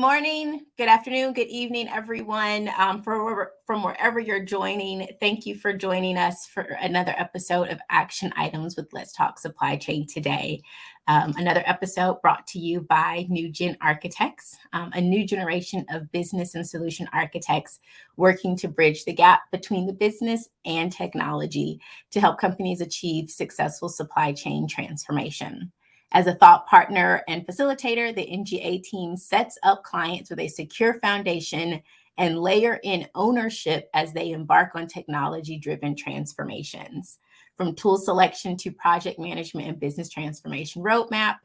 morning, good afternoon, good evening, everyone. From wherever you're joining, thank you for joining us for another episode of Action Items with Let's Talk Supply Chain today. Another episode brought to you by New Gen Architects, a new generation of business and solution architects working to bridge the gap between the business and technology to help companies achieve successful supply chain transformation. As a thought partner and facilitator, the NGA team sets up clients with a secure foundation and layer in ownership as they embark on technology-driven transformations. From tool selection to project management and business transformation roadmap,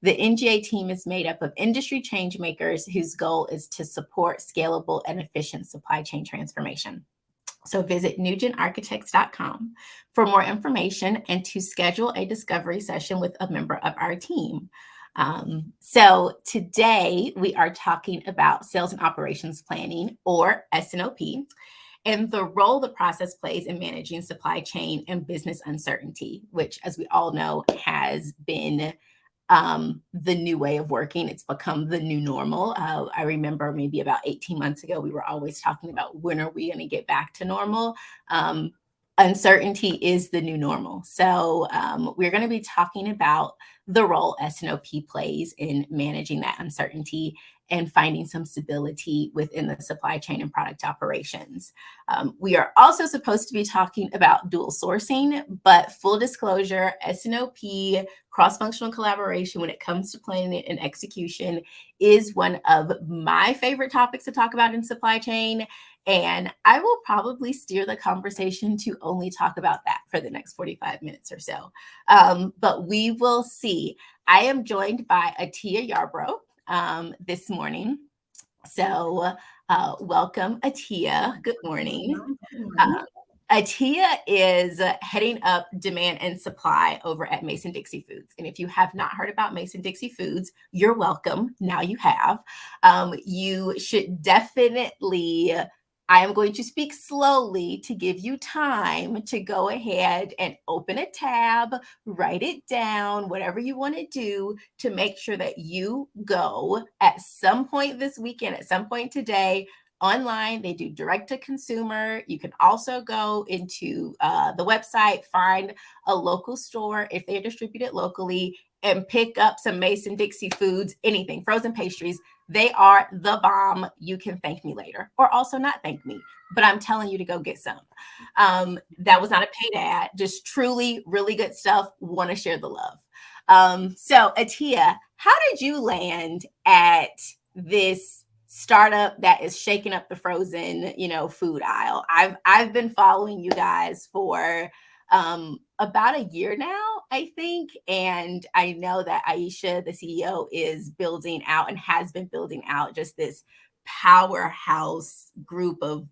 the NGA team is made up of industry change makers whose goal is to support scalable and efficient supply chain transformation. So visit newgenarchitects.com for more information and to schedule a discovery session with a member of our team. So today we are talking about sales and operations planning, or S&OP, and the role the process plays in managing supply chain and business uncertainty, which, as we all know, has been the new way of working. It's become the new normal. I remember maybe about 18 months ago, we were always talking about when are we going to get back to normal? Uncertainty is the new normal. So we're going to be talking about the role S&OP plays in managing that uncertainty and finding some stability within the supply chain and product operations. We are also supposed to be talking about dual sourcing, but full disclosure, S&OP, cross-functional collaboration when it comes to planning and execution is one of my favorite topics to talk about in supply chain. And I will probably steer the conversation to only talk about that for the next 45 minutes or so. But we will see. I am joined by Atia Yarbrough this morning. So welcome, Atia. Good morning. Atia is heading up demand and supply over at Mason-Dixie Foods. And if you have not heard about Mason-Dixie Foods, you're welcome. Now you have. You should definitely... I am going to speak slowly to give you time to go ahead and open a tab, write it down, whatever you want to do to make sure that you go at some point this weekend, at some point today, online. They do direct to consumer. You can also go into the website, find a local store if they're distributed locally, and pick up some Mason-Dixie Foods, anything, frozen pastries. They are the bomb. You can thank me later, or also not thank me, but I'm telling you to go get some. That was not a paid ad, just truly really good stuff. Want to share the love. So Atia, how did you land at this startup that is shaking up the frozen, food aisle? I've been following you guys for about a year now, I think. And I know that Aisha, the CEO, is building out and has been building out just this powerhouse group of,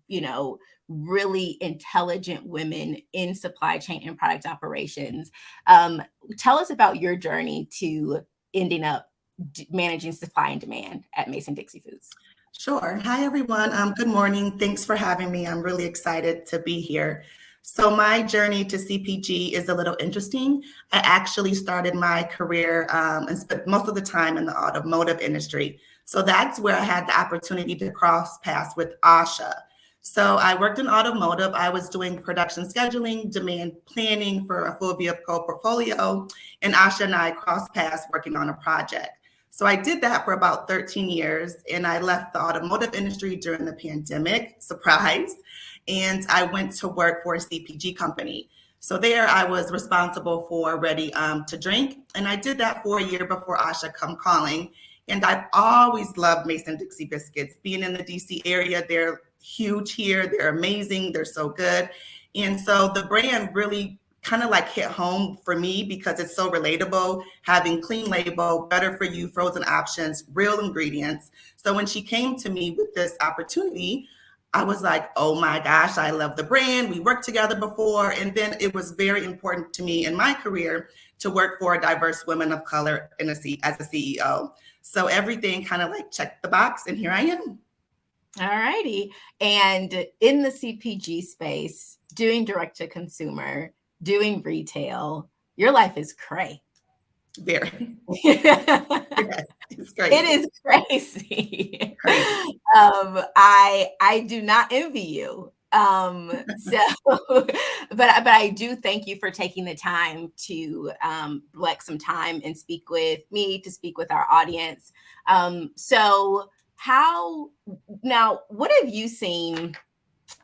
really intelligent women in supply chain and product operations. Tell us about your journey to ending up managing supply and demand at Mason-Dixie Foods. Sure. Hi, everyone. Good morning. Thanks for having me. I'm really excited to be here. So my journey to CPG is a little interesting. I actually started my career and spent most of the time in the automotive industry. So that's where I had the opportunity to cross paths with Asha. So I worked in automotive. I was doing production scheduling, demand planning for a full vehicle portfolio, and Asha and I crossed paths working on a project. So I did that for about 13 years, and I left the automotive industry during the pandemic, surprise, and I went to work for a CPG company. So there I was responsible for ready to drink, and I did that for a year before Asha come calling. And I've always loved Mason-Dixie biscuits. Being in the DC area, they're huge here, they're amazing, they're so good. And so the brand really kind of like hit home for me because it's so relatable, having clean label, better for you, frozen options, real ingredients. So when she came to me with this opportunity, I was like, oh my gosh, I love the brand. We worked together before. And then it was very important to me in my career to work for a diverse woman of color as a CEO. So everything kind of like checked the box, and here I am. All righty. And in the CPG space, doing direct to consumer, doing retail, your life is cray. Very. It Yes, it's crazy. is crazy. Crazy. I do not envy you. So, but I do thank you for taking the time to select some time and speak with me, to speak with our audience. So, how now? What have you seen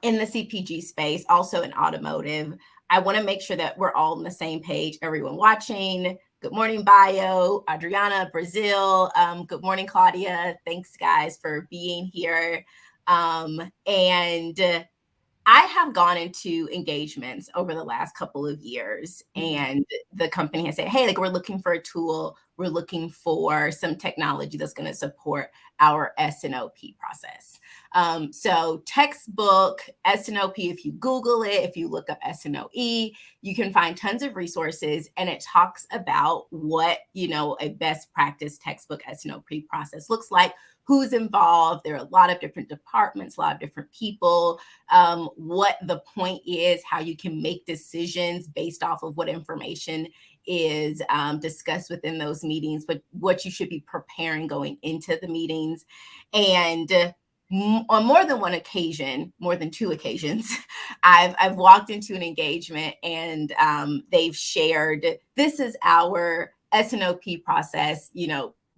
in the CPG space, also in automotive? I want to make sure that we're all on the same page. Everyone watching, good morning, Bio, Adriana, Brazil. Good morning, Claudia. Thanks, guys, for being here. And I have gone into engagements over the last couple of years, and the company has said, hey, like, we're looking for a tool. We're looking for some technology that's going to support our S&OP process. So textbook S&OP, if you Google it, if you look up S&OE, you can find tons of resources, and it talks about what, a best practice textbook S&OP process looks like, who's involved. There are a lot of different departments, a lot of different people, what the point is, how you can make decisions based off of what information is discussed within those meetings, but what you should be preparing going into the meetings. And on more than one occasion, more than two occasions, I've walked into an engagement, and they've shared, this is our S&OP process,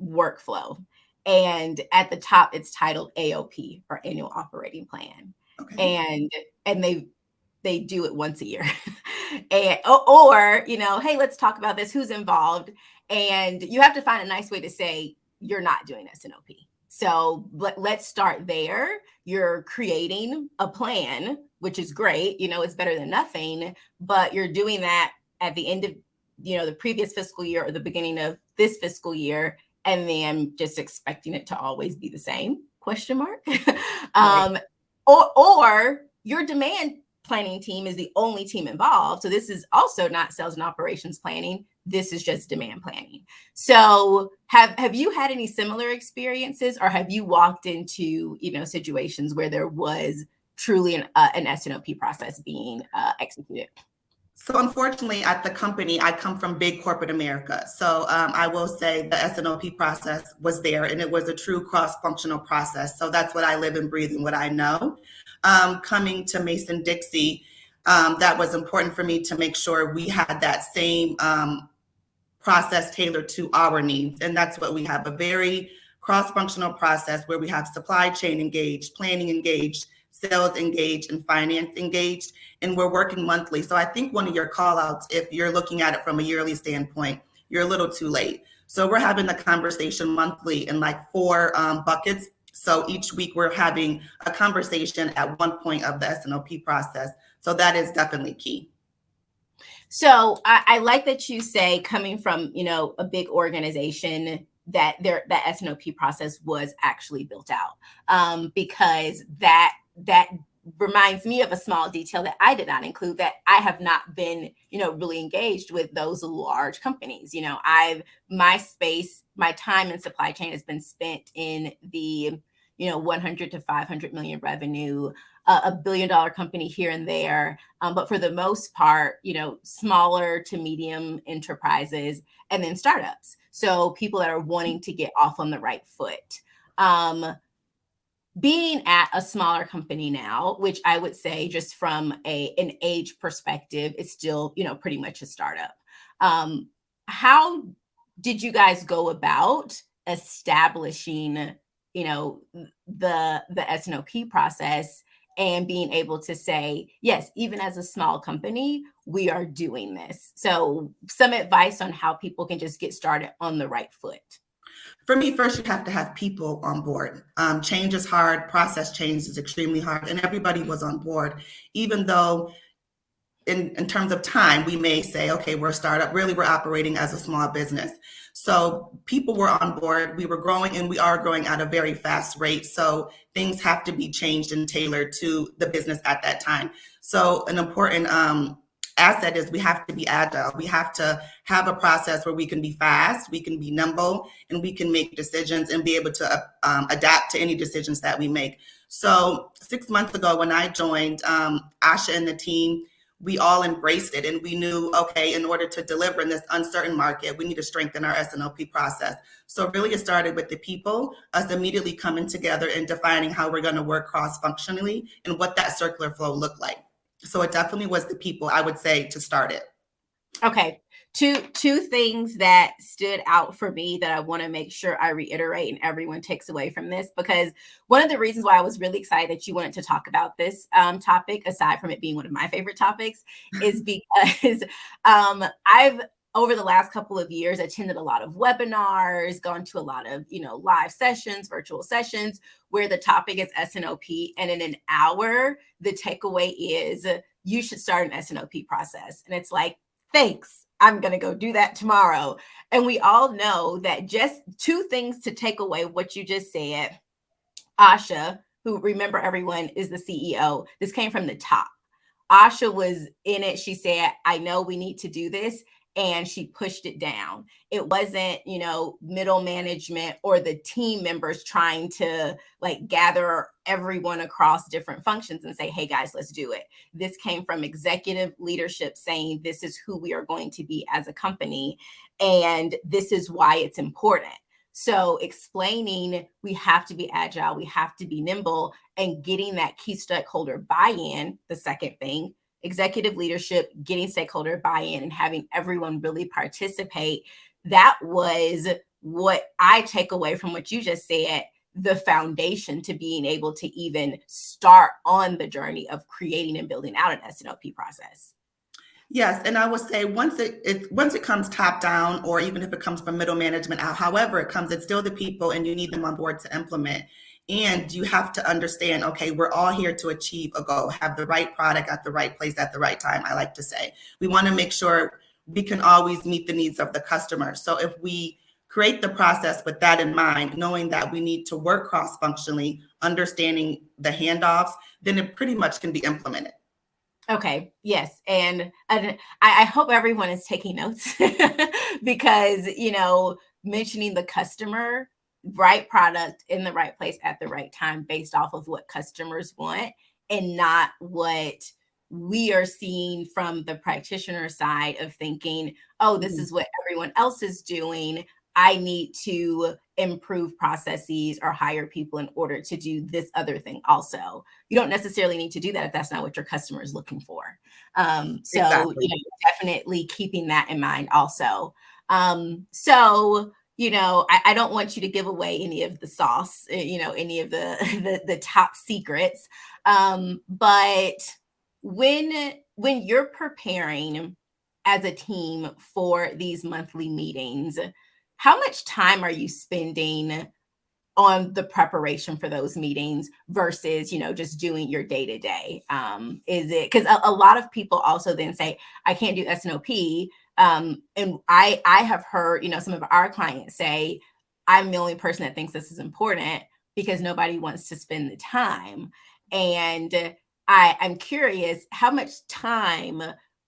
workflow. And at the top, it's titled AOP, or Annual Operating Plan. Okay. And they do it once a year. And or hey, let's talk about this. Who's involved? And you have to find a nice way to say you're not doing S&OP. So let's start there. You're creating a plan, which is great. It's better than nothing, but you're doing that at the end of the previous fiscal year or the beginning of this fiscal year, and then just expecting it to always be the same, question mark. Right. Or your demand planning team is the only team involved. So this is also not sales and operations planning. This is just demand planning. So have you had any similar experiences, or have you walked into, situations where there was truly an S&OP process being executed? So unfortunately, at the company, I come from big corporate America. So I will say the S&OP process was there, and it was a true cross-functional process. So that's what I live and breathe and what I know. Coming to Mason-Dixie, that was important for me to make sure we had that same process tailored to our needs. And that's what we have, a very cross-functional process where we have supply chain engaged, planning engaged, sales engaged, and finance engaged, and we're working monthly. So I think one of your call outs, if you're looking at it from a yearly standpoint, you're a little too late. So we're having the conversation monthly in like 4 buckets. So each week we're having a conversation at one point of the S&OP process. So that is definitely key. So I like that you say, coming from, a big organization, that that S&OP process was actually built out, because that reminds me of a small detail that I did not include, that I have not been, really engaged with those large companies. My time in supply chain has been spent in the, 100 to 500 million revenue, a $1 billion company here and there. But for the most part, smaller to medium enterprises, and then startups. So people that are wanting to get off on the right foot. Being at a smaller company now, which I would say, just from an age perspective, it's still, pretty much a startup. How did you guys go about establishing, the S&OP process, and being able to say, yes, even as a small company, we are doing this? So some advice on how people can just get started on the right foot. For me, first, you have to have people on board. Change is hard. Process change is extremely hard. And everybody was on board, even though in terms of time, we may say, okay, we're a startup. Really, we're operating as a small business. So people were on board. We were growing, and we are growing at a very fast rate. So things have to be changed and tailored to the business at that time. So an important asset is we have to be agile. We have to have a process where we can be fast, we can be nimble, and we can make decisions and be able to adapt to any decisions that we make. So 6 months ago when I joined, Asha and the team, we all embraced it, and we knew, okay, in order to deliver in this uncertain market, we need to strengthen our S&OP process. So really it started with the people, us immediately coming together and defining how we're going to work cross-functionally and what that circular flow looked like. So it definitely was the people, I would say, to start it. Okay. Two things that stood out for me that I want to make sure I reiterate and everyone takes away from this, because one of the reasons why I was really excited that you wanted to talk about this topic, aside from it being one of my favorite topics, is because I've over the last couple of years attended a lot of webinars, gone to a lot of live sessions, virtual sessions, where the topic is S&OP, and in an hour the takeaway is you should start an S&OP process, and it's like, thanks, I'm going to go do that tomorrow. And we all know that just two things to take away what you just said. Asha, who, remember everyone, is the CEO. This came from the top. Asha was in it. She said, I know we need to do this. And she pushed it down. It wasn't, middle management or the team members trying to gather everyone across different functions and say, hey guys, let's do it. This came from executive leadership saying, this is who we are going to be as a company. And this is why it's important. So explaining we have to be agile, we have to be nimble, and getting that key stakeholder buy-in, the second thing, executive leadership, getting stakeholder buy-in and having everyone really participate. That was what I take away from what you just said, the foundation to being able to even start on the journey of creating and building out an S&OP process. Yes, and I would say once it comes top down, or even if it comes from middle management out, however it comes, it's still the people, and you need them on board to implement. And you have to understand, okay, we're all here to achieve a goal, have the right product at the right place at the right time. I like to say we want to make sure we can always meet the needs of the customer. So if we create the process with that in mind, knowing that we need to work cross-functionally, understanding the handoffs, then it pretty much can be implemented. Okay. Yes. And I hope everyone is taking notes because, mentioning the customer, right product in the right place at the right time based off of what customers want and not what we are seeing from the practitioner side of thinking, oh, this is what everyone else is doing. I need to improve processes or hire people in order to do this other thing also. You don't necessarily need to do that if that's not what your customer is looking for. Exactly. Definitely keeping that in mind also. I don't want you to give away any of the sauce, any of the top secrets. But when you're preparing as a team for these monthly meetings, how much time are you spending on the preparation for those meetings versus, just doing your day-to-day? Is it because a lot of people also then say, I can't do S&OP. And I have heard, some of our clients say, I'm the only person that thinks this is important because nobody wants to spend the time. And I'm curious, how much time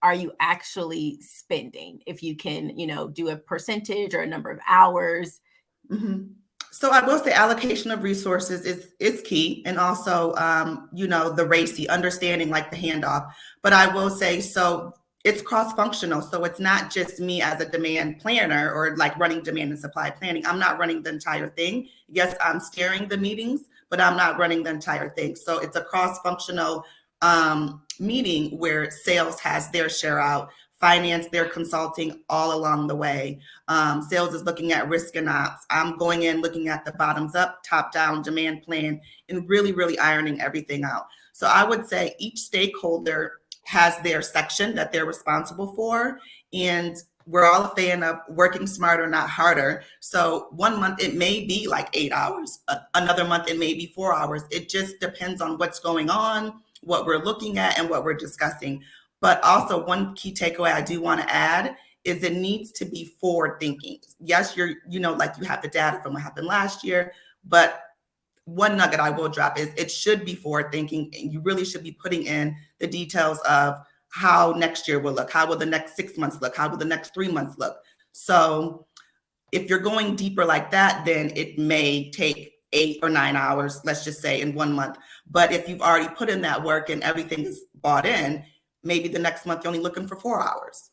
are you actually spending? If you can, do a percentage or a number of hours. Mm-hmm. So I will say allocation of resources is key, and also, the RACI, understanding the handoff. But I will say, so it's cross-functional. So it's not just me as a demand planner or running demand and supply planning. I'm not running the entire thing. Yes, I'm steering the meetings, but I'm not running the entire thing. So it's a cross-functional meeting where sales has their share out, finance, their consulting all along the way. Sales is looking at risk and ops. I'm going in looking at the bottoms up, top down demand plan, and really, really ironing everything out. So I would say each stakeholder has their section that they're responsible for. And we're all a fan of working smarter, not harder. So 1 month, it may be 8 hours. Another month, it may be 4 hours. It just depends on what's going on, what we're looking at, and what we're discussing. But also one key takeaway I do want to add is it needs to be forward thinking. Yes, you have the data from what happened last year, but one nugget I will drop is it should be forward thinking. And you really should be putting in the details of how next year will look. How will the next 6 months look? How will the next 3 months look? So if you're going deeper like that, then it may take 8 or 9 hours, let's just say in 1 month. But if you've already put in that work and everything is bought in, maybe the next month you're only looking for 4 hours.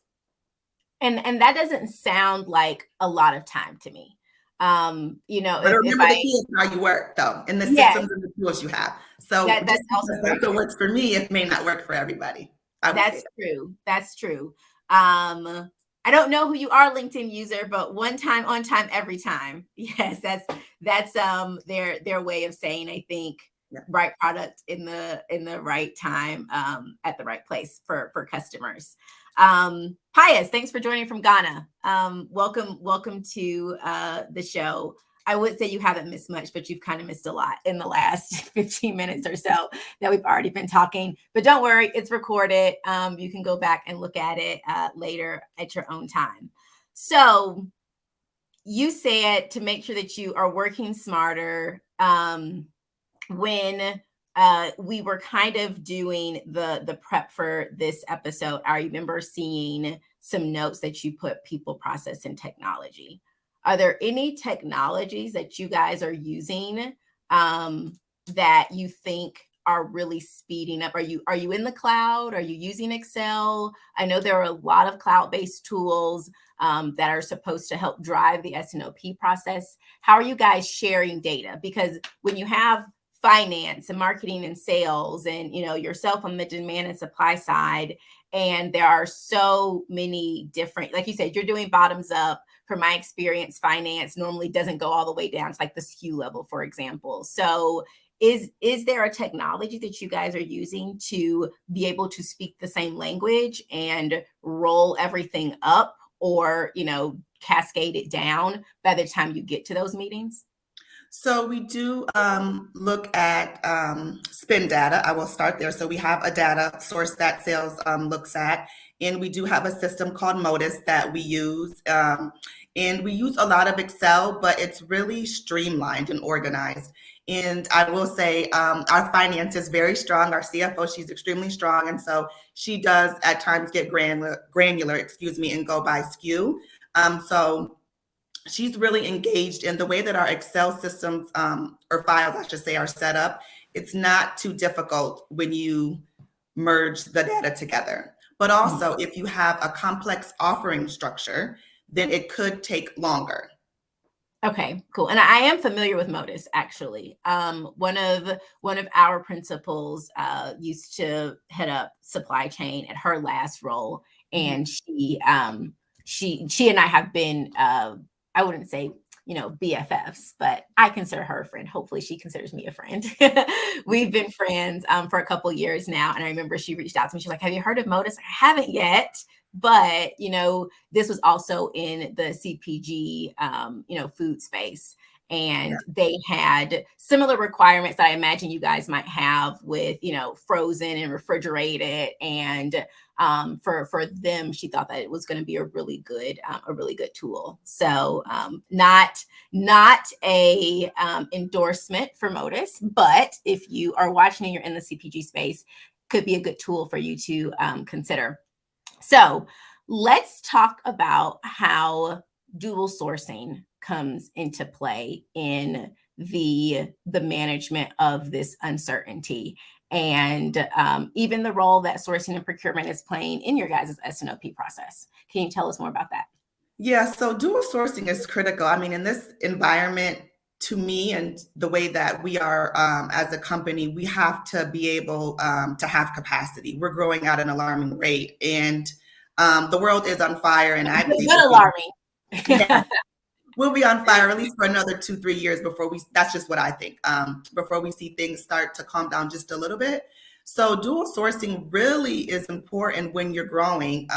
And that doesn't sound like a lot of time to me. You know, But if remember the key is how you work, though, and the yes, systems and the tools you have. So just that's also because that's what works for me, it may not work for everybody. I would say that's true. That's true. I don't know who you are, LinkedIn user, but one time, on time, every time. Yes, that's their way of saying, I think, yeah. right product in the right time, at the right place for customers. Pius, thanks for joining from Ghana. Welcome to the show. I would say you haven't missed much, but you've kind of missed a lot in the last 15 minutes or so that we've already been talking. But don't worry, it's recorded. You can go back and look at it later at your own time. So you said to make sure that you are working smarter. When we were kind of doing the prep for this episode, I remember seeing some notes that you put people, process, and technology. Are there any technologies that you guys are using that you think are really speeding up? Are you in the cloud? Are you using Excel? I know there are a lot of cloud-based tools that are supposed to help drive the S&OP process. How are you guys sharing data? Because when you have finance and marketing and sales and yourself on the demand and supply side, and there are so many different, like you said, you're doing bottoms up. From my experience, finance normally doesn't go all the way down to like the SKU level, for example. So is there a technology that you guys are using to be able to speak the same language and roll everything up, or cascade it down by the time you get to those meetings? So we do look at spend data. I will start there. So we have a data source that sales looks at, and we do have a system called Modus that we use. And we use a lot of Excel, but it's really streamlined and organized. And I will say our finance is very strong. Our CFO, she's extremely strong. And so she does at times get granular, and go by SKU. So she's really engaged in the way that our Excel systems or files, I should say, are set up. It's not too difficult when you merge the data together. But also, if you have a complex offering structure, then it could take longer. Okay, cool. And I am familiar with Modus, actually. One of our principals used to head up supply chain at her last role, and she and I have been I wouldn't say BFFs, but I consider her a friend. Hopefully she considers me a friend. We've been friends for a couple years now, and I remember she reached out to me. She's like, "Have you heard of Modus?" I haven't yet. But this was also in the CPG food space, and they had similar requirements that I imagine you guys might have with frozen and refrigerated. And for them, she thought that it was going to be a really good tool. So not a endorsement for Modus, but if you are watching and you're in the CPG space, could be a good tool for you to consider. So let's talk about how dual sourcing comes into play in the management of this uncertainty, and even the role that sourcing and procurement is playing in your guys' S&OP process. Can you tell us more about that? Yeah, so dual sourcing is critical. I mean, in this environment, to me, and the way that we are as a company, we have to be able to have capacity. We're growing at an alarming rate, and the world is on fire. And I believe alarming. Yeah, we'll be on fire at least for another 2-3 years before that's just what I think, before we see things start to calm down just a little bit. So dual sourcing really is important when you're growing,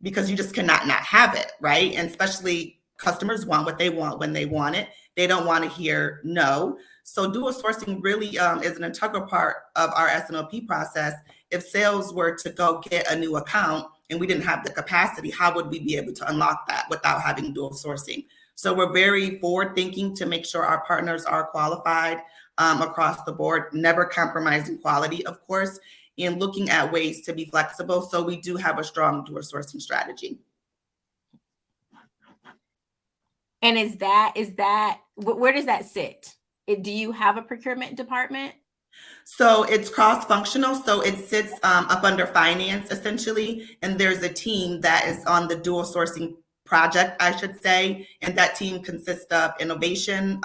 because you just cannot not have it, right? And especially customers want what they want when they want it. They don't want to hear no. So dual sourcing really is an integral part of our S&OP process. If sales were to go get a new account and we didn't have the capacity, how would we be able to unlock that without having dual sourcing? So we're very forward thinking to make sure our partners are qualified across the board, never compromising quality, of course, and looking at ways to be flexible. So we do have a strong dual sourcing strategy. And is that where does that sit? Do you have a procurement department? So it's cross-functional. So it sits up under finance essentially, and there's a team that is on the dual sourcing project, I should say, and that team consists of innovation,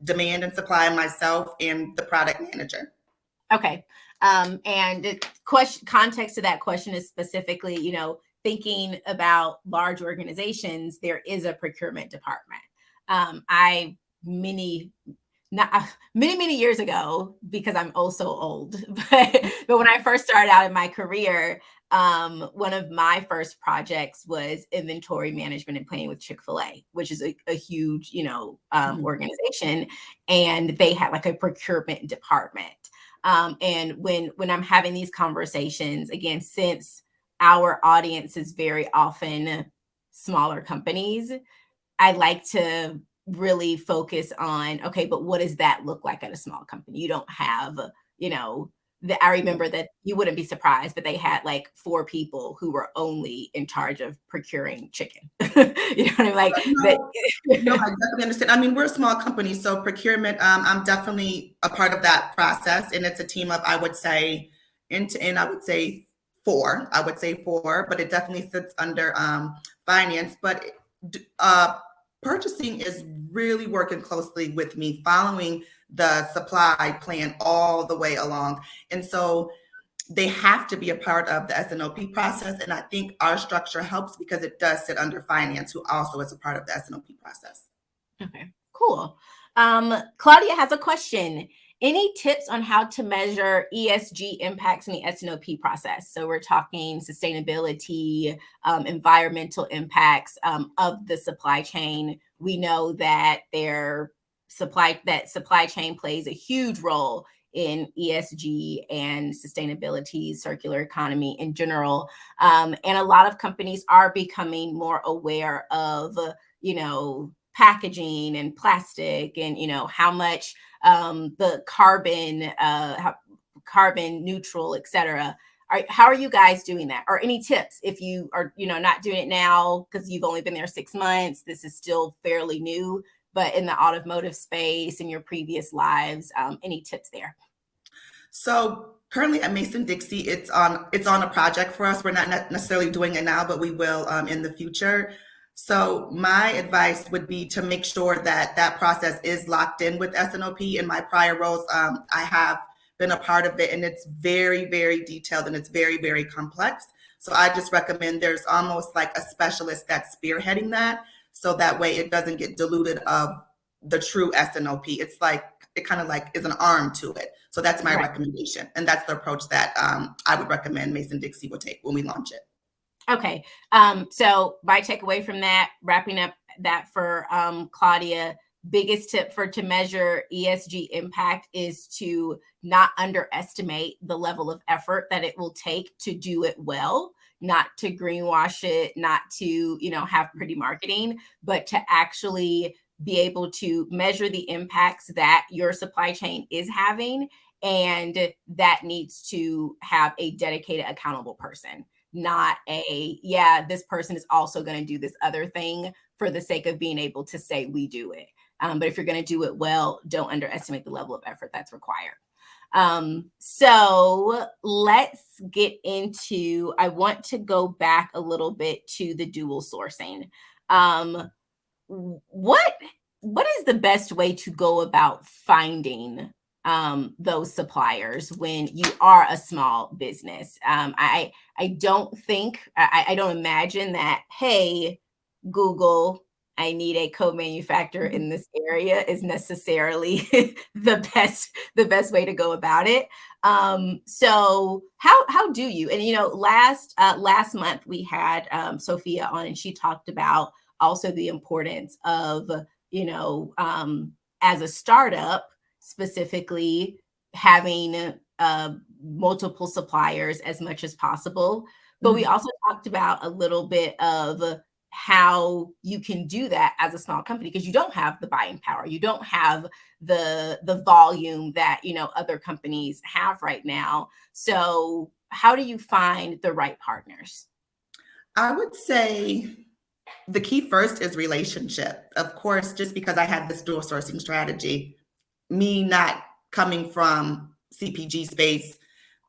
demand and supply, myself, and the product manager. Okay. And the question context to that question is specifically, thinking about large organizations, there is a procurement department. I many not many years ago, because I'm also old, but when I first started out in my career, one of my first projects was inventory management and planning with Chick-fil-A, which is a huge, organization, and they had like a procurement department. And when I'm having these conversations, again, since our audience is very often smaller companies, I like to really focus on, okay, but what does that look like at a small company? You don't have, I remember that you wouldn't be surprised, but they had like 4 people who were only in charge of procuring chicken. You know what I mean? Like that. No, I definitely understand. I mean, we're a small company, so procurement, I'm definitely a part of that process, and it's a team of, I would say, and I would say 4. I would say 4, but it definitely sits under finance. But purchasing is really working closely with me, following the supply plan all the way along, and so they have to be a part of the S&OP process. And I think our structure helps because it does sit under finance, who also is a part of the S&OP process. Okay, cool. Claudia has a question. Any tips on how to measure ESG impacts in the S&OP process? So we're talking sustainability, environmental impacts of the supply chain. We know that supply chain plays a huge role in ESG and sustainability, circular economy in general. And a lot of companies are becoming more aware of, packaging and plastic, and how much the carbon neutral, etc. How are you guys doing that? Or any tips if you are not doing it now because you've only been there 6 months? This is still fairly new, but in the automotive space, in your previous lives, any tips there? So currently at Mason-Dixie, it's on a project for us. We're not necessarily doing it now, but we will in the future. So my advice would be to make sure that that process is locked in with S&OP. In my prior roles, I have been a part of it, and it's very, very detailed, and it's very, very complex. So I just recommend there's almost like a specialist that's spearheading that, so that way it doesn't get diluted of the true S&OP. It's like, it kind of like is an arm to it. So that's my recommendation. And that's the approach that I would recommend Mason-Dixie will take when we launch it. Okay. So my takeaway from that, wrapping up that for Claudia, biggest tip to measure ESG impact is to not underestimate the level of effort that it will take to do it well, not to greenwash it, not to, have pretty marketing, but to actually be able to measure the impacts that your supply chain is having. And that needs to have a dedicated, accountable person, not this person is also going to do this other thing for the sake of being able to say we do it. But if you're going to do it well, don't underestimate the level of effort that's required. So let's get into, I want to go back a little bit to the dual sourcing. What is the best way to go about finding those suppliers when you are a small business? I don't think, I don't imagine that, hey, Google, I need a co-manufacturer in this area is necessarily the best way to go about it. So how do you? And last month we had Sophia on, and she talked about also the importance of as a startup, specifically having multiple suppliers as much as possible. But we also talked about a little bit of how you can do that as a small company, because you don't have the buying power. You don't have the volume that, other companies have right now. So how do you find the right partners? I would say the key first is relationship. Of course, just because I have this dual sourcing strategy, me not coming from CPG space,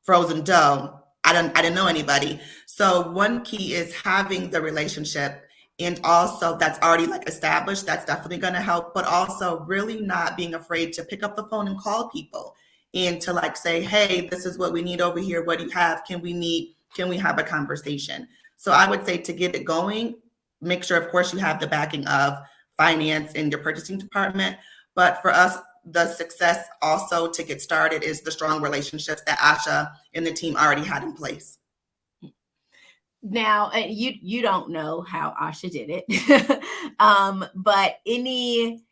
frozen dough. I didn't know anybody. So one key is having the relationship, and also that's already like established. That's definitely going to help, but also really not being afraid to pick up the phone and call people and to like say, hey, this is what we need over here. What do you have? Can we meet? Can we have a conversation? So I would say to get it going, make sure, of course, you have the backing of finance in your purchasing department. But for us, the success also to get started is the strong relationships that Asha and the team already had in place. Now, you don't know how Asha did it, but any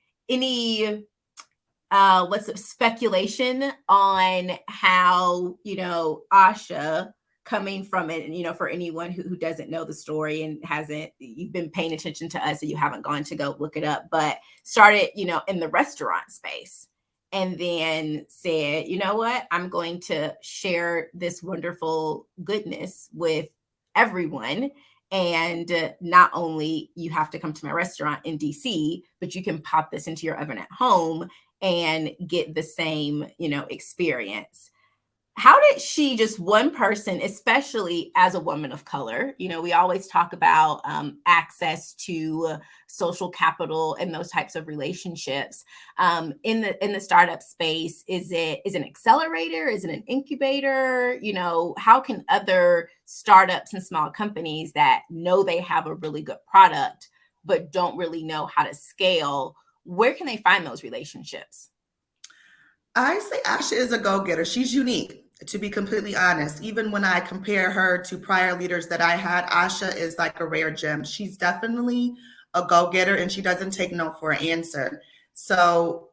what's the speculation on how, Asha coming from it, and for anyone who doesn't know the story and you've been paying attention to us and you haven't gone to go look it up, but started, in the restaurant space and then said, you know what, I'm going to share this wonderful goodness with everyone. And not only you have to come to my restaurant in DC, but you can pop this into your oven at home and get the same, experience. How did she, just one person, especially as a woman of color, we always talk about access to social capital and those types of relationships in the startup space. Is it an accelerator? Is it an incubator? How can other startups and small companies that know they have a really good product but don't really know how to scale, where can they find those relationships? I say Asha is a go-getter. She's unique, to be completely honest. Even when I compare her to prior leaders that I had, Asha is like a rare gem. She's definitely a go-getter, and she doesn't take no for an answer. So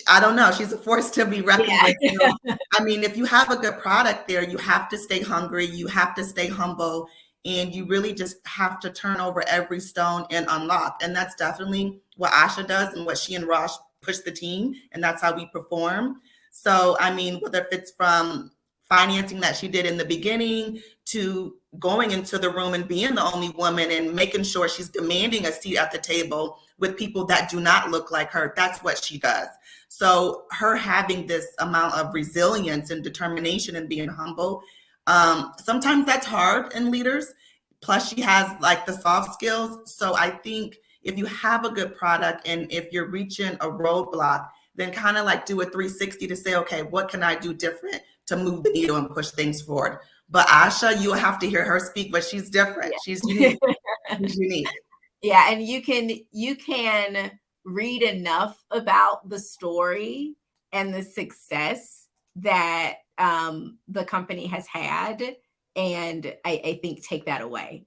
I don't know. She's a force to be reckoned with. I mean, if you have a good product there, you have to stay hungry, you have to stay humble, and you really just have to turn over every stone and unlock. And that's definitely what Asha does and what she and Rosh push the team, and that's how we perform. So, I mean, whether if it's from financing that she did in the beginning to going into the room and being the only woman and making sure she's demanding a seat at the table with people that do not look like her, that's what she does. So her having this amount of resilience and determination and being humble, sometimes that's hard in leaders. Plus she has like the soft skills. So I think if you have a good product and if you're reaching a roadblock, then kind of like do a 360 to say, okay, what can I do different to move the needle and push things forward? But Asha, you'll have to hear her speak, but she's different. She's unique. She's unique. Yeah, and you can read enough about the story and the success that the company has had, and I think take that away.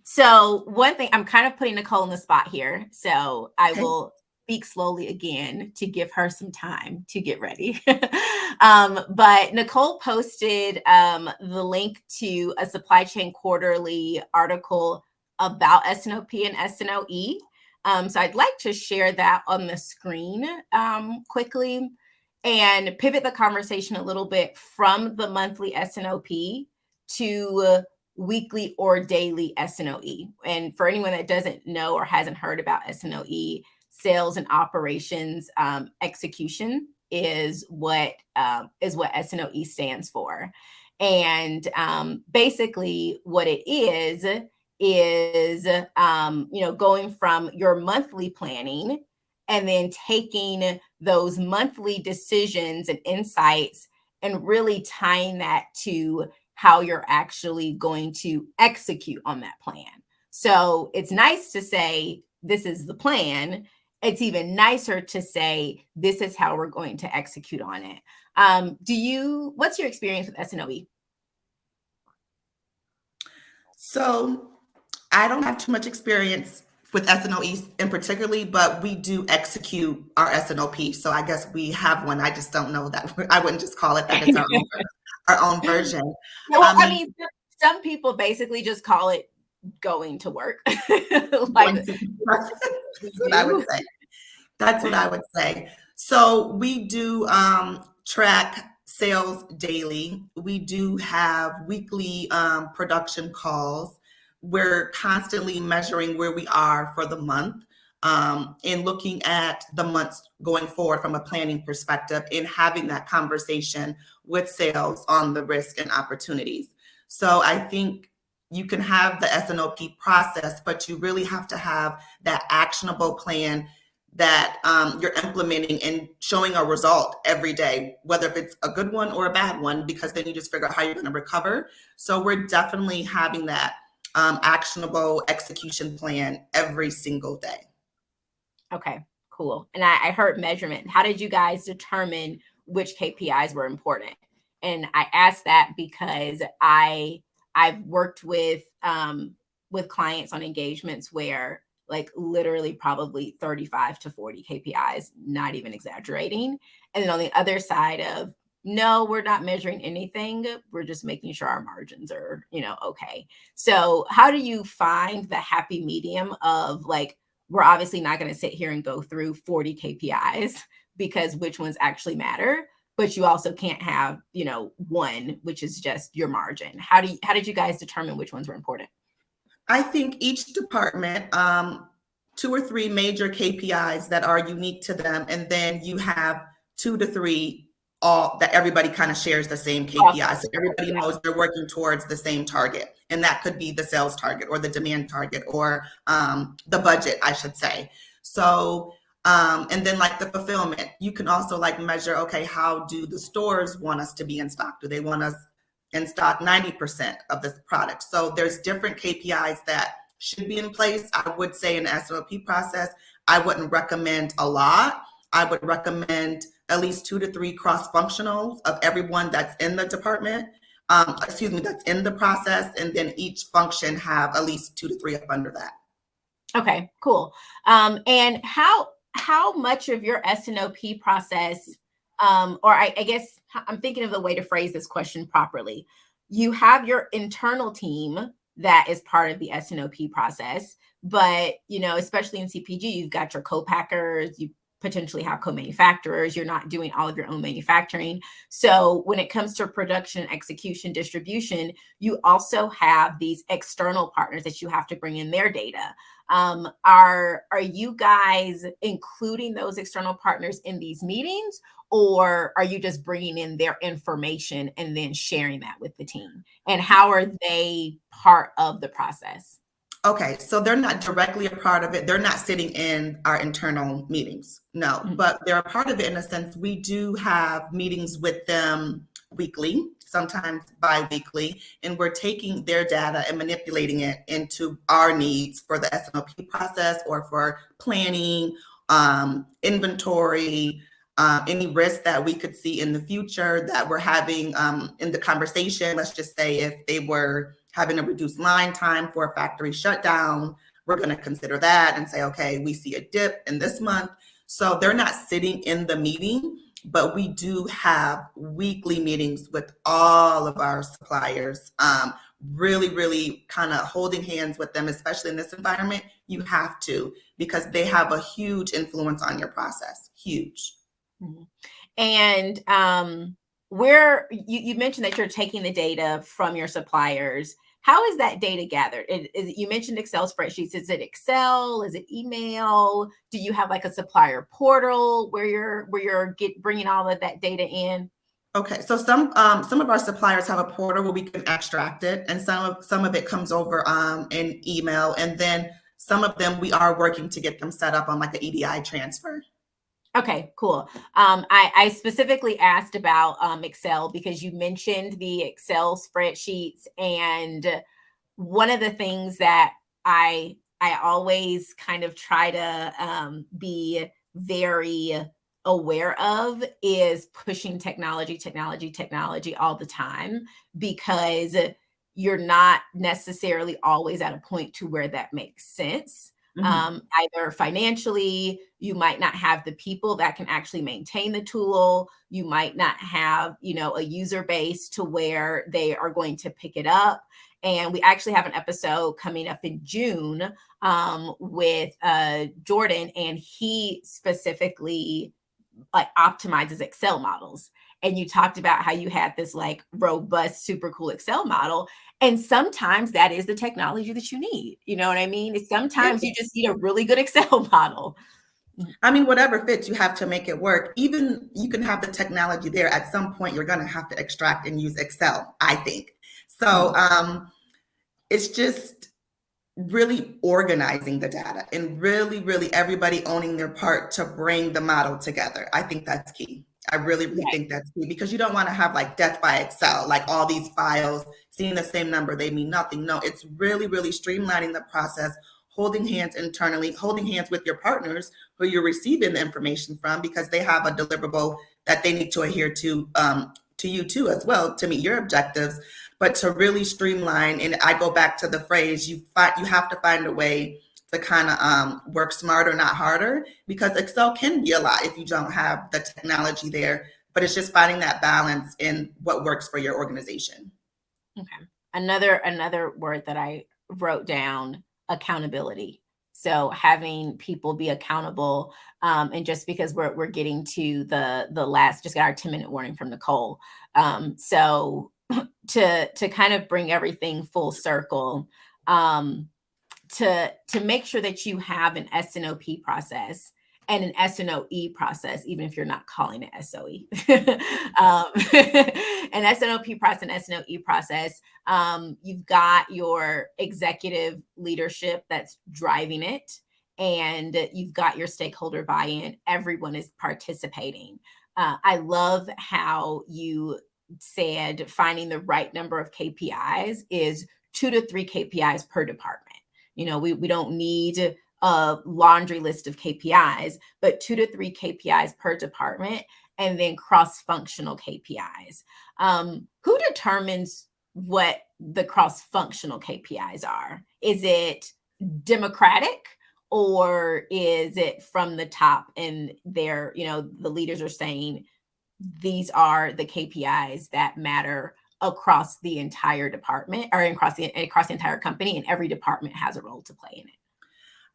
So one thing, I'm kind of putting Nicole on the spot here, so I will speak slowly again to give her some time to get ready. But Nicole posted the link to a Supply Chain Quarterly article about S&OP and S&OE. So I'd like to share that on the screen quickly and pivot the conversation a little bit from the monthly S&OP to weekly or daily S&OE. And for anyone that doesn't know or hasn't heard about S&OE, sales and operations execution is what S&OE stands for. And basically what it is going from your monthly planning and then taking those monthly decisions and insights and really tying that to how you're actually going to execute on that plan. So it's nice to say, this is the plan. It's even nicer to say, this is how we're going to execute on it. What's your experience with S&OE? So I don't have too much experience with S&OEs in particularly, but we do execute our S&OP. So I guess we have one. I just don't know that. I wouldn't just call it that. It's our own version. Well, I mean, some people basically just call it going to work. That's what I would say. That's what I would say. So we do track sales daily. We do have weekly production calls. We're constantly measuring where we are for the month. in looking at the months going forward from a planning perspective, in having that conversation with sales on the risk and opportunities. So I think you can have the S&OP process, but you really have to have that actionable plan that you're implementing and showing a result every day, whether if it's a good one or a bad one, because then you just figure out how you're going to recover. So we're definitely having that actionable execution plan every single day. Okay, cool. And I heard measurement. How did you guys determine which KPIs were important? And I asked that because I've worked with clients on engagements where like literally probably 35 to 40 KPIs, not even exaggerating. And then on the other side of, no, we're not measuring anything. We're just making sure our margins are, okay. So how do you find the happy medium of like, we're obviously not going to sit here and go through 40 KPIs because which ones actually matter, but you also can't have, one, which is just your margin. How did you guys determine which ones were important? I think each department, 2 or 3 major KPIs that are unique to them, and then you have 2 to 3 all that everybody kind of shares the same KPI. So everybody knows they're working towards the same target. And that could be the sales target or the demand target or the budget, I should say. So, and then like the fulfillment, you can also like measure, okay, how do the stores want us to be in stock? Do they want us in stock 90% of this product? So there's different KPIs that should be in place. I would say in the S&OP process, I wouldn't recommend a lot. I would recommend at least 2 to 3 cross-functionals of everyone that's in the department, that's in the process, and then each function have at least 2 to 3 up under that. Okay, cool. And how much of your S&OP process, or I guess I'm thinking of the way to phrase this question properly. You have your internal team that is part of the S&OP process, but especially in CPG, you've got your co-packers, you potentially have co-manufacturers, you're not doing all of your own manufacturing. So when it comes to production, execution, distribution, you also have these external partners that you have to bring in their data. Are you guys including those external partners in these meetings, or are you just bringing in their information and then sharing that with the team? And how are they part of the process? Okay, so they're not directly a part of it. They're not sitting in our internal meetings, no, but they're a part of it in a sense. We do have meetings with them weekly, sometimes bi-weekly, and we're taking their data and manipulating it into our needs for the S&OP process or for planning, inventory, any risk that we could see in the future that we're having in the conversation. Let's just say if they were having a reduced line time for a factory shutdown, we're going to consider that and say, okay, we see a dip in this month. So they're not sitting in the meeting, but we do have weekly meetings with all of our suppliers, really, really kind of holding hands with them, especially in this environment. You have to, because they have a huge influence on your process, huge. Mm-hmm. And where you mentioned that you're taking the data from your suppliers. How is that data gathered? You mentioned Excel spreadsheets. Is it Excel? Is it email? Do you have like a supplier portal where you're bringing all of that data in? Okay, so some of our suppliers have a portal where we can extract it, and some of it comes over in email, and then some of them we are working to get them set up on like an EDI transfer. Okay, cool. I specifically asked about Excel because you mentioned the Excel spreadsheets, and one of the things that I always kind of try to be very aware of is pushing technology all the time, because you're not necessarily always at a point to where that makes sense. Either financially, you might not have the people that can actually maintain the tool. You might not have, a user base to where they are going to pick it up. And we actually have an episode coming up in June with Jordan, and he specifically like optimizes Excel models. and you talked about how you had this like robust, super cool Excel model. And sometimes that is the technology that you need. You know what I mean? Yeah. Sometimes you just need a really good Excel model. I mean, whatever fits, you have to make it work. Even you can have the technology there. At some point, you're going to have to extract and use Excel, I think. So it's just really organizing the data and really everybody owning their part to bring the model together. I think that's key. I really think that's key, because you don't want to have like death by Excel, like all these files seeing the same number, they mean nothing. No, it's really streamlining the process, holding hands internally, holding hands with your partners who you're receiving the information from, because they have a deliverable that they need to adhere to you too as well, to meet your objectives. But to really streamline, and I go back to the phrase, you have to find a way to kind of work smarter, not harder, because Excel can be a lot if you don't have the technology there. But it's just finding that balance in what works for your organization. Okay. Another word that I wrote down, accountability. So having people be accountable, and just because we're getting to the last, just got our 10-minute warning from Nicole. So to kind of bring everything full circle, to make sure that you have an S&OP process and an S&OE process, even if you're not calling it SOE. An S&OP process and S&OE process. You've got your executive leadership that's driving it, and you've got your stakeholder buy-in. Everyone is participating. I love how you said finding the right number of KPIs is 2 to 3 KPIs per department. You know, we don't need a laundry list of KPIs, but 2 to 3 KPIs per department, and then cross-functional KPIs. Who determines what the cross-functional KPIs are? Is it democratic, or is it from the top and they're, the leaders are saying these are the KPIs that matter across the entire department, or across the entire company, and every department has a role to play in it?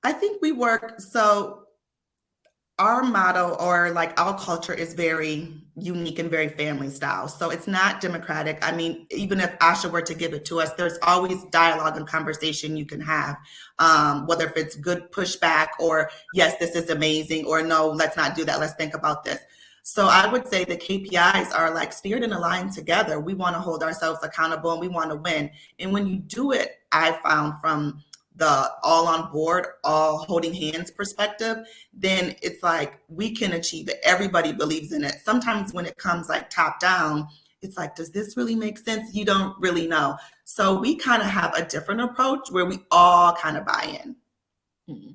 I think we work, so our model, or like our culture, is very unique and very family style. So it's not democratic. I mean, even if Asha were to give it to us, there's always dialogue and conversation you can have, whether if it's good pushback or yes, this is amazing, or no, let's not do that, let's think about this. So I would say the KPIs are like steered and aligned together. We want to hold ourselves accountable and we want to win. And when you do it, I found, from the all on board, all holding hands perspective, then it's like we can achieve it. Everybody believes in it. Sometimes when it comes like top down, it's like, does this really make sense? You don't really know. So we kind of have a different approach where we all kind of buy in. Mm-hmm.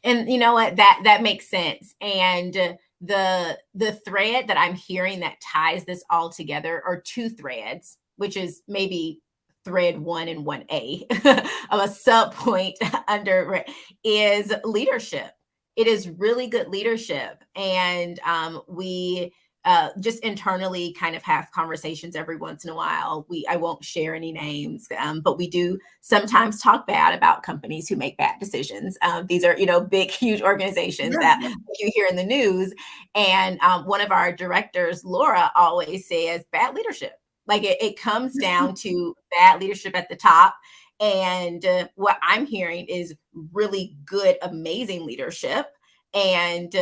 And you know what, that makes sense. And the thread that I'm hearing that ties this all together are 2 threads, which is maybe thread 1 and 1A of a sub point under, is leadership. It is really good leadership. And we just internally kind of have conversations every once in a while. I won't share any names, but we do sometimes talk bad about companies who make bad decisions. These are, big, huge organizations that you hear in the news. And one of our directors, Laura, always says bad leadership. Like it comes down to bad leadership at the top. And what I'm hearing is really good, amazing leadership. And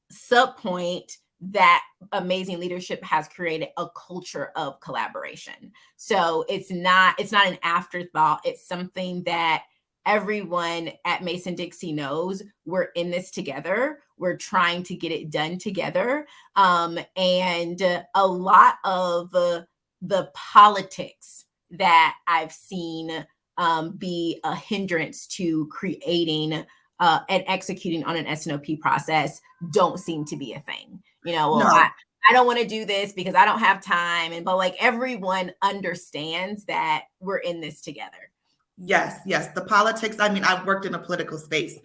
sub point, that amazing leadership has created a culture of collaboration. So it's not an afterthought. It's something that everyone at Mason-Dixon knows. We're in this together. We're trying to get it done together. And a lot of the politics that I've seen be a hindrance to creating and executing on an S&OP process don't seem to be a thing. No. I don't want to do this because I don't have time. But like everyone understands that we're in this together. Yes. The politics. I mean, I've worked in a political space.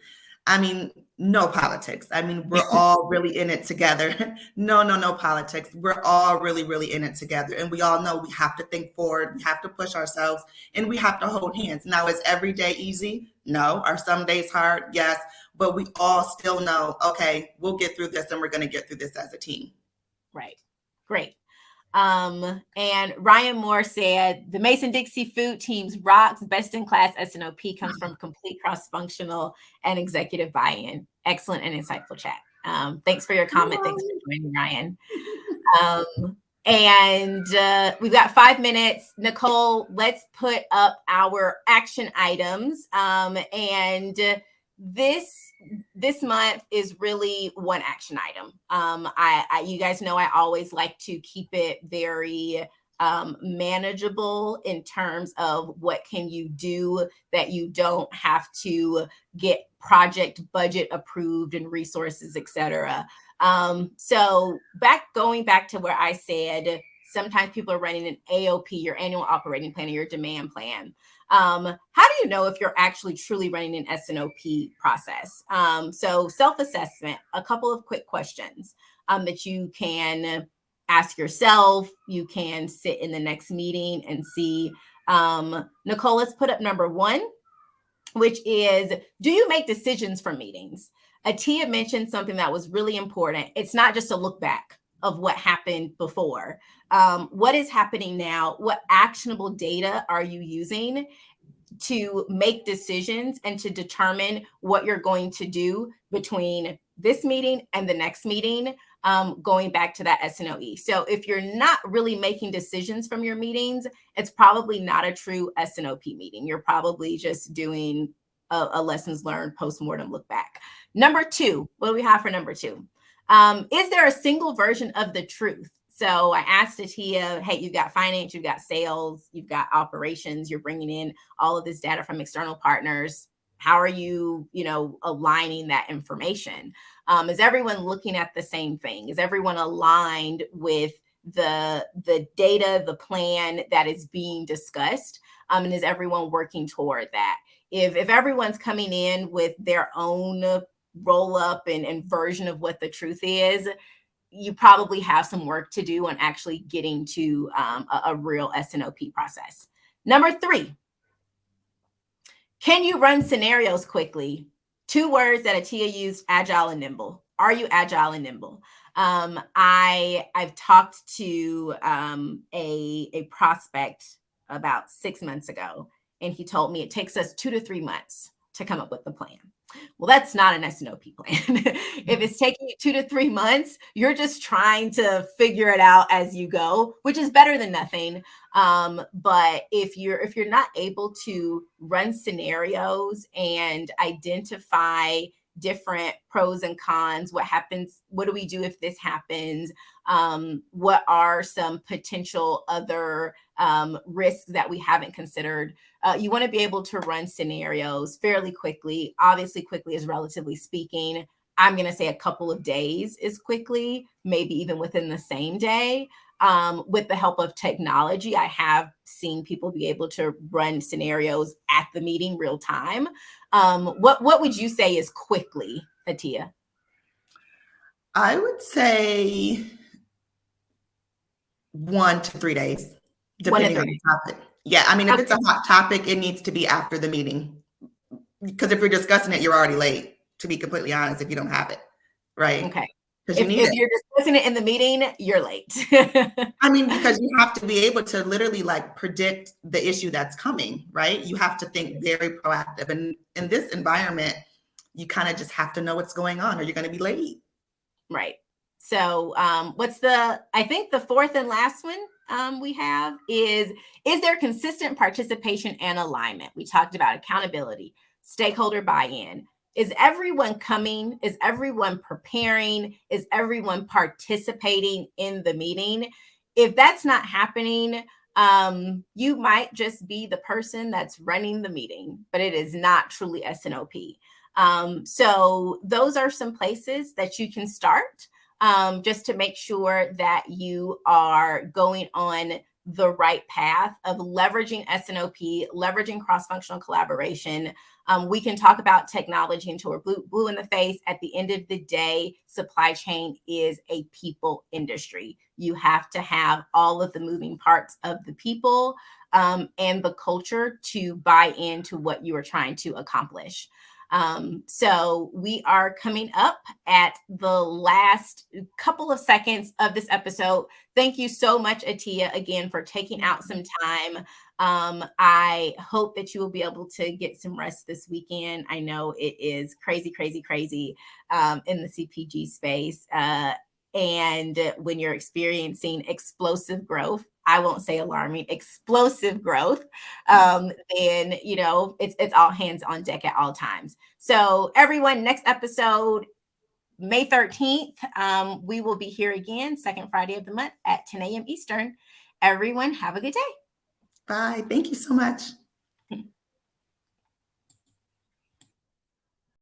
I mean, no politics. I mean, we're all really in it together. No politics. We're all really in it together. And we all know we have to think forward. We have to push ourselves, and we have to hold hands. Now, is every day easy? No. Are some days hard? Yes. But we all still know, okay, we'll get through this, and we're going to get through this as a team. Right. Great. And Ryan Moore said, the Mason-Dixie food teams rocks, best in class S&OP comes from complete cross-functional and executive buy-in. Excellent and insightful chat. Thanks for your comment. Thanks for joining, Ryan. And we've got 5 minutes. Nicole, let's put up our action items. And this month is really one action item. You guys know I always like to keep it very manageable in terms of what can you do that you don't have to get project budget approved and resources, etc. So going back to where I said, sometimes people are running an AOP, your annual operating plan, or your demand plan. How do you know if you're actually truly running an S&OP process? So self-assessment, a couple of quick questions that you can ask yourself. You can sit in the next meeting and see. Nicole, let's put up number 1, which is, do you make decisions from meetings? Atia mentioned something that was really important. It's not just a look back of what happened before. What is happening now? What actionable data are you using to make decisions and to determine what you're going to do between this meeting and the next meeting, going back to that S&OE. So if you're not really making decisions from your meetings, it's probably not a true S&OP meeting. You're probably just doing a lessons learned postmortem look back. Number 2, what do we have for number 2? Is there a single version of the truth? So I asked Atia, hey, you've got finance, you've got sales, you've got operations, you're bringing in all of this data from external partners. How are you, aligning that information? Is everyone looking at the same thing? Is everyone aligned with the data, the plan that is being discussed? And is everyone working toward that? If everyone's coming in with their own roll up and version of what the truth is, you probably have some work to do on actually getting to a real S&OP process. Number 3, can you run scenarios quickly? 2 words that Atia used, agile and nimble. Are you agile and nimble? I've talked to a prospect about 6 months ago, and he told me it takes us 2 to 3 months to come up with the plan. Well, that's not an S&OP plan. If it's taking you 2 to 3 months, you're just trying to figure it out as you go, which is better than nothing. But if you're not able to run scenarios and identify different pros and cons, what happens, what do we do if this happens? What are some potential other risks that we haven't considered? You want to be able to run scenarios fairly quickly. Obviously, quickly is relatively speaking. I'm going to say a couple of days is quickly, maybe even within the same day. With the help of technology, I have seen people be able to run scenarios at the meeting real time. What would you say is quickly, Atia? I would say 1 to 3 days, depending on the topic. Yeah, I mean, if it's a hot topic, it needs to be after the meeting. Because if you're discussing it, you're already late, to be completely honest, if you don't have it, right? Okay. Because if you're discussing it in the meeting, you're late. I mean, because you have to be able to literally predict the issue that's coming, right? You have to think very proactive. And in this environment, you kind of just have to know what's going on or you're going to be late. Right. So I think the 4th and last one we have is there consistent participation and alignment? We talked about accountability, stakeholder buy-in. Is everyone coming? Is everyone preparing? Is everyone participating in the meeting? If that's not happening, you might just be the person that's running the meeting, but it is not truly S&OP. So those are some places that you can start just to make sure that you are going on the right path of leveraging S&OP, leveraging cross-functional collaboration. We can talk about technology until we're blue in the face. At the end of the day, supply chain is a people industry. You have to have all of the moving parts of the people and the culture to buy into what you are trying to accomplish. So we are coming up at the last couple of seconds of this episode. Thank you so much, Atia, again, for taking out some time. I hope that you will be able to get some rest this weekend. I know it is crazy, crazy, crazy in the CPG space. And when you're experiencing explosive growth, I won't say alarming, explosive growth, then it's all hands on deck at all times. So everyone, next episode, May 13th, we will be here again, second Friday of the month at 10 a.m. Eastern. Everyone, have a good day. Bye. Thank you so much.